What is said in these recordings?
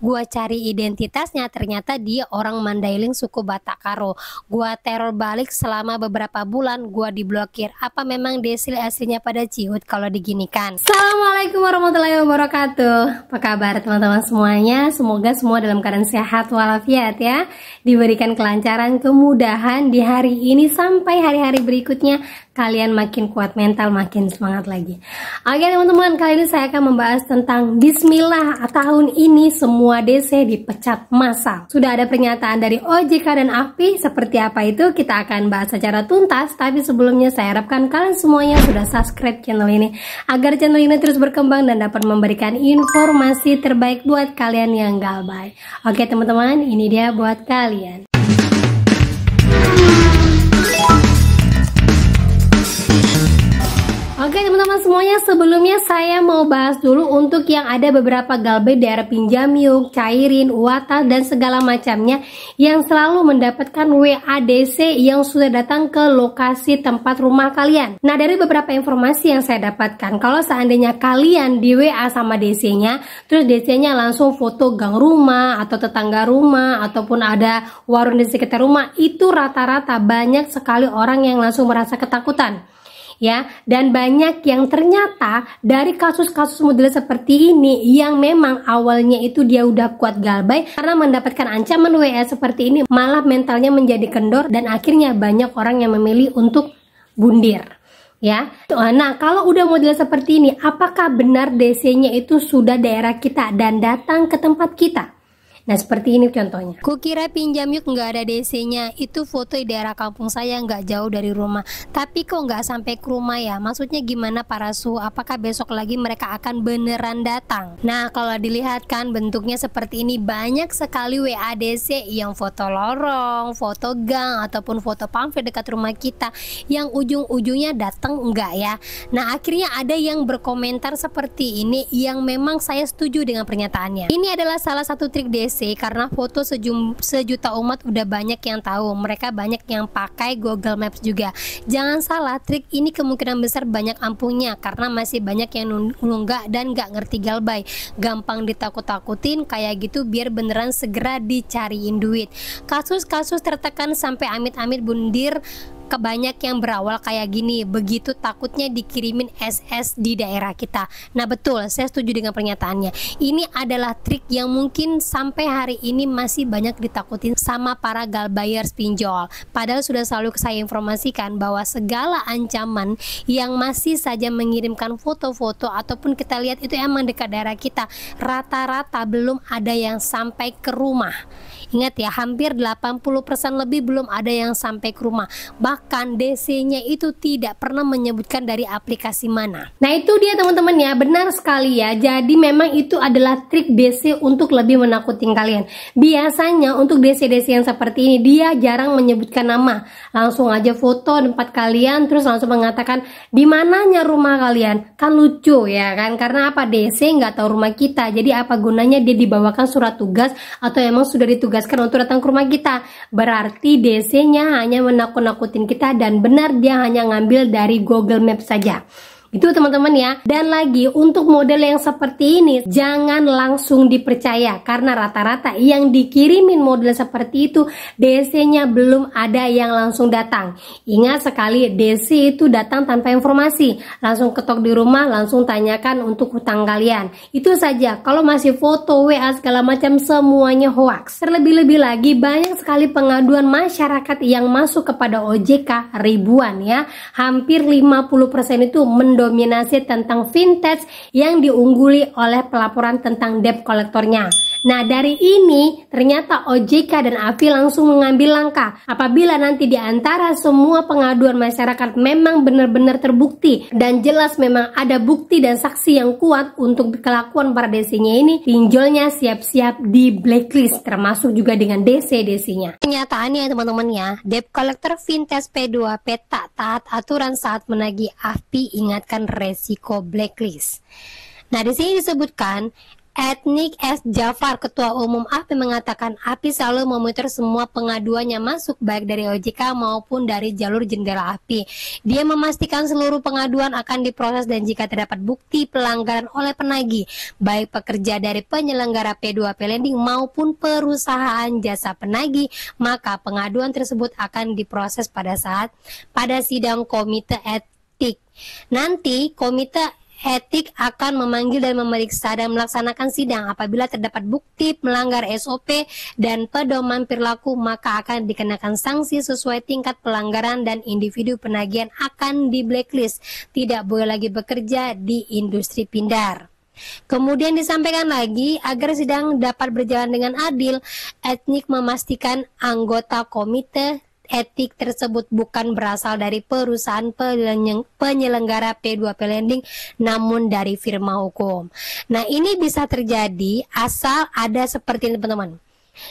Gua cari identitasnya, ternyata dia orang Mandailing suku Batak Karo. Gua teror balik selama beberapa bulan, gua diblokir. Apa memang Desi aslinya pada Cihut kalau diginikan? Assalamualaikum warahmatullahi wabarakatuh. Apa kabar teman-teman semuanya? Semoga semua dalam keadaan sehat walafiat ya. Diberikan kelancaran, kemudahan di hari ini sampai hari-hari berikutnya. Kalian makin kuat mental, makin semangat lagi. Oke teman-teman, kali ini saya akan membahas tentang Bismillah. Tahun ini semua DC dipecat massal. Sudah ada pernyataan dari OJK dan AFPI. Seperti apa itu kita akan bahas secara tuntas. Tapi sebelumnya saya harapkan kalian semuanya sudah subscribe channel ini, agar channel ini terus berkembang dan dapat memberikan informasi terbaik buat kalian yang galbay. Oke teman-teman, ini dia buat kalian. Oke teman-teman semuanya, sebelumnya saya mau bahas dulu untuk yang ada beberapa galbay daerah Pinjamyuk, Cairin, Uwata dan segala macamnya yang selalu mendapatkan WADC yang sudah datang ke lokasi tempat rumah kalian. Nah, dari beberapa informasi yang saya dapatkan, kalau seandainya kalian di WA sama DC-nya, terus DC-nya langsung foto gang rumah atau tetangga rumah ataupun ada warung di sekitar rumah, itu rata-rata banyak sekali orang yang langsung merasa ketakutan. Ya, dan banyak yang ternyata dari kasus-kasus model seperti ini yang memang awalnya itu dia udah kuat galbay, karena mendapatkan ancaman WA seperti ini malah mentalnya menjadi kendor dan akhirnya banyak orang yang memilih untuk bundir. Ya, nah kalau udah model seperti ini, apakah benar DC-nya itu sudah daerah kita dan datang ke tempat kita? Nah seperti ini contohnya. Kukira Pinjamyuk nggak ada DC-nya, itu foto di daerah kampung saya nggak jauh dari rumah. Tapi kok nggak sampai ke rumah ya? Maksudnya gimana para su? Apakah besok lagi mereka akan beneran datang? Nah kalau dilihat kan bentuknya seperti ini, banyak sekali WADC yang foto lorong, foto gang ataupun foto pamflet dekat rumah kita yang ujung-ujungnya datang enggak ya. Nah akhirnya ada yang berkomentar seperti ini yang memang saya setuju dengan pernyataannya. Ini adalah salah satu trik DC karena foto sejuta umat udah banyak yang tahu, mereka banyak yang pakai Google Maps juga. Jangan salah, trik ini kemungkinan besar banyak ampuhnya karena masih banyak yang nunggak dan nggak ngerti galbay, gampang ditakut-takutin kayak gitu biar beneran segera dicariin duit. Kasus-kasus tertekan sampai amit-amit bundir kebanyak yang berawal kayak gini, begitu takutnya dikirimin SS di daerah kita. Nah betul, saya setuju dengan pernyataannya. Ini adalah trik yang mungkin sampai hari ini masih banyak ditakutin sama para galbayers pinjol. Padahal sudah selalu saya informasikan bahwa segala ancaman yang masih saja mengirimkan foto-foto ataupun kita lihat itu emang dekat daerah kita, rata-rata belum ada yang sampai ke rumah. Ingat ya, hampir 80% lebih belum ada yang sampai ke rumah. Bahkan DC-nya itu tidak pernah menyebutkan dari aplikasi mana. Nah itu dia teman-teman ya, benar sekali ya. Jadi memang itu adalah trik DC untuk lebih menakutin kalian. Biasanya untuk DC-DC yang seperti ini dia jarang menyebutkan nama. Langsung aja foto tempat kalian terus langsung mengatakan di mananya rumah kalian. Kan lucu ya kan, karena apa, DC nggak tahu rumah kita. Jadi apa gunanya dia dibawakan surat tugas atau emang sudah ditugaskan untuk datang ke rumah kita? Berarti DC-nya hanya menakut-nakutin kita dan benar dia hanya ngambil dari Google Maps saja. Itu teman-teman ya. Dan lagi untuk model yang seperti ini jangan langsung dipercaya karena rata-rata yang dikirimin model seperti itu DC-nya belum ada yang langsung datang. Ingat sekali, DC itu datang tanpa informasi, langsung ketok di rumah, langsung tanyakan untuk hutang kalian. Itu saja. Kalau masih foto, WA segala macam semuanya hoax. Terlebih-lebih lagi banyak sekali pengaduan masyarakat yang masuk kepada OJK ribuan ya. Hampir 50% itu mendominasi tentang vintage yang diungguli oleh pelaporan tentang debt kolektornya. Nah dari ini ternyata OJK dan AFI langsung mengambil langkah. Apabila nanti di antara semua pengaduan masyarakat memang benar-benar terbukti dan jelas memang ada bukti dan saksi yang kuat untuk kelakuan para DC-nya ini, pinjolnya siap-siap di blacklist termasuk juga dengan DC-DC-nya. Kenyataannya teman-teman ya, debt collector vintage P2P tak taat aturan saat menagih, AFI ingatkan resiko blacklist. Nah di sini disebutkan Etnik S. Jafar, Ketua Umum API mengatakan API selalu memonitor semua pengaduan yang masuk baik dari OJK maupun dari jalur jendela API. Dia memastikan seluruh pengaduan akan diproses dan jika terdapat bukti pelanggaran oleh penagih, baik pekerja dari penyelenggara P2P Lending maupun perusahaan jasa penagih, maka pengaduan tersebut akan diproses pada sidang komite etik. Nanti komite etik akan memanggil dan memeriksa dan melaksanakan sidang. Apabila terdapat bukti melanggar SOP dan pedoman perilaku, maka akan dikenakan sanksi sesuai tingkat pelanggaran dan individu penagihan akan di blacklist, tidak boleh lagi bekerja di industri pindar. Kemudian disampaikan lagi, agar sidang dapat berjalan dengan adil, Etnik memastikan anggota komite etik tersebut bukan berasal dari perusahaan penyelenggara P2P Lending namun dari firma hukum. Nah, ini bisa terjadi asal ada seperti ini teman-teman.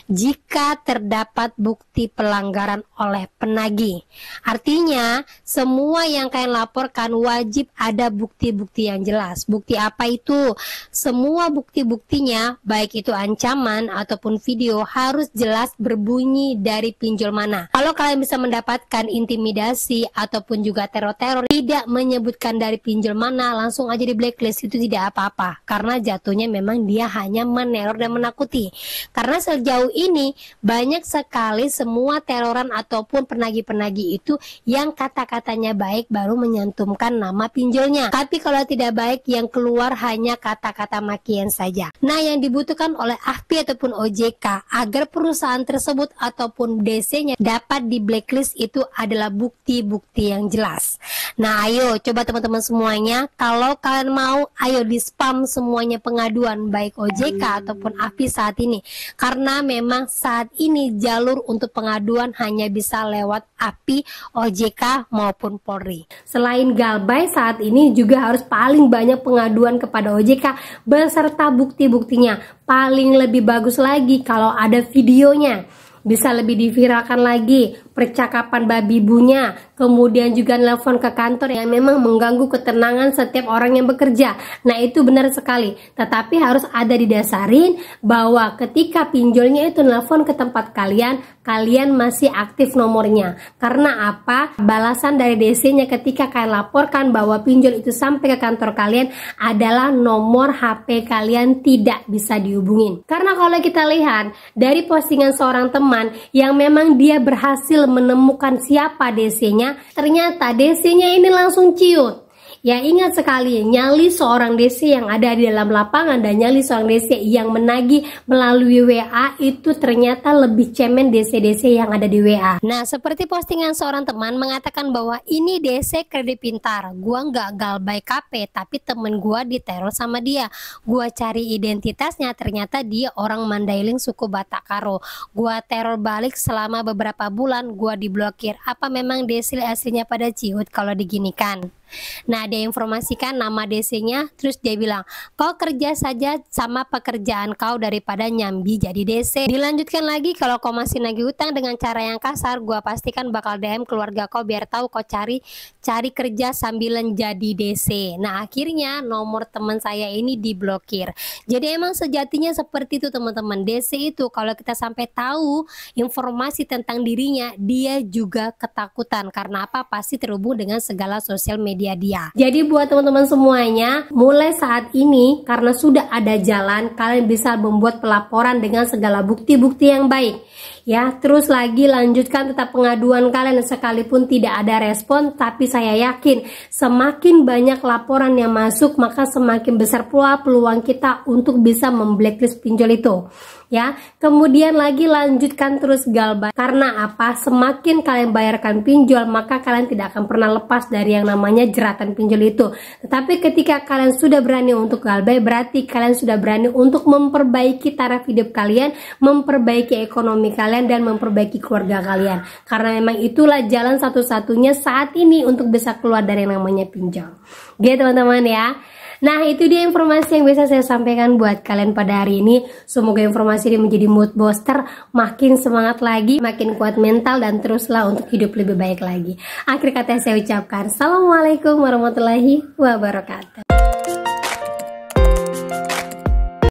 Jika terdapat bukti pelanggaran oleh penagih, artinya semua yang kalian laporkan wajib ada bukti-bukti yang jelas. Bukti apa itu? Semua bukti-buktinya, baik itu ancaman ataupun video, harus jelas berbunyi dari pinjol mana. Kalau kalian bisa mendapatkan intimidasi ataupun juga teror-teror tidak menyebutkan dari pinjol mana, langsung aja di blacklist, itu tidak apa-apa, karena jatuhnya memang dia hanya meneror dan menakuti. Karena sejauh ini banyak sekali semua teroran ataupun penagih-penagih itu yang kata-katanya baik baru menyantumkan nama pinjolnya, tapi kalau tidak baik yang keluar hanya kata-kata makian saja. Nah, yang dibutuhkan oleh API ataupun OJK agar perusahaan tersebut ataupun DC-nya dapat di blacklist itu adalah bukti-bukti yang jelas. Nah, ayo coba teman-teman semuanya, kalau kalian mau, ayo di spam semuanya pengaduan baik OJK ataupun API saat ini, karena memang saat ini jalur untuk pengaduan hanya bisa lewat API, OJK maupun Polri. Selain Galbay, saat ini juga harus paling banyak pengaduan kepada OJK beserta bukti-buktinya. Paling lebih bagus lagi kalau ada videonya, bisa lebih diviralkan lagi percakapan babi ibunya, kemudian juga nelpon ke kantor yang memang mengganggu ketenangan setiap orang yang bekerja. Nah, itu benar sekali, tetapi harus ada didasarin bahwa ketika pinjolnya itu nelpon ke tempat kalian, kalian masih aktif nomornya. Karena apa? Balasan dari DC-nya ketika kalian laporkan bahwa pinjol itu sampai ke kantor kalian adalah nomor HP kalian tidak bisa dihubungin. Karena kalau kita lihat dari postingan seorang teman yang memang dia berhasil menemukan siapa DC-nya, ternyata DC-nya ini langsung ciut. Ya, ingat sekali, nyali seorang DC yang ada di dalam lapangan dan nyali seorang DC yang menagih melalui WA itu ternyata lebih cemen DC-DC yang ada di WA. Nah, seperti postingan seorang teman mengatakan bahwa ini DC kredit pintar, gua nggak Galbay KP, tapi temen gua diteror sama dia. Gua cari identitasnya, ternyata dia orang Mandailing suku Batak Karo. Gua teror balik selama beberapa bulan, gua diblokir. Apa memang DC aslinya pada ciut kalau diginikan? Nah, dia informasikan nama DC-nya, terus dia bilang, kau kerja saja sama pekerjaan kau daripada nyambi jadi DC. Dilanjutkan lagi, kalau kau masih nagih utang dengan cara yang kasar, gua pastikan bakal DM keluarga kau biar tahu kau cari kerja sambilan jadi DC. Nah, akhirnya nomor teman saya ini diblokir. Jadi emang sejatinya seperti itu teman-teman. DC itu kalau kita sampai tahu informasi tentang dirinya, dia juga ketakutan. Karena apa? Pasti terhubung dengan segala sosial media dia. Jadi buat teman-teman semuanya, mulai saat ini karena sudah ada jalan, kalian bisa membuat pelaporan dengan segala bukti-bukti yang baik. Ya, terus lagi lanjutkan tetap pengaduan kalian sekalipun tidak ada respon, tapi saya yakin semakin banyak laporan yang masuk, maka semakin besar pula peluang kita untuk bisa memblacklist pinjol itu. Ya, kemudian lagi lanjutkan terus Galbay. Karena apa? Semakin kalian bayarkan pinjol, maka kalian tidak akan pernah lepas dari yang namanya jeratan pinjol itu. Tetapi ketika kalian sudah berani untuk Galbay, berarti kalian sudah berani untuk memperbaiki taraf hidup kalian, memperbaiki ekonomi kalian, dan memperbaiki keluarga kalian. Karena memang itulah jalan satu-satunya saat ini untuk bisa keluar dari yang namanya pinjol. Gitu teman-teman ya. Nah, itu dia informasi yang bisa saya sampaikan buat kalian pada hari ini. Semoga informasi ini menjadi mood booster, makin semangat lagi, makin kuat mental, dan teruslah untuk hidup lebih baik lagi. Akhir kata saya ucapkan, Assalamualaikum warahmatullahi wabarakatuh.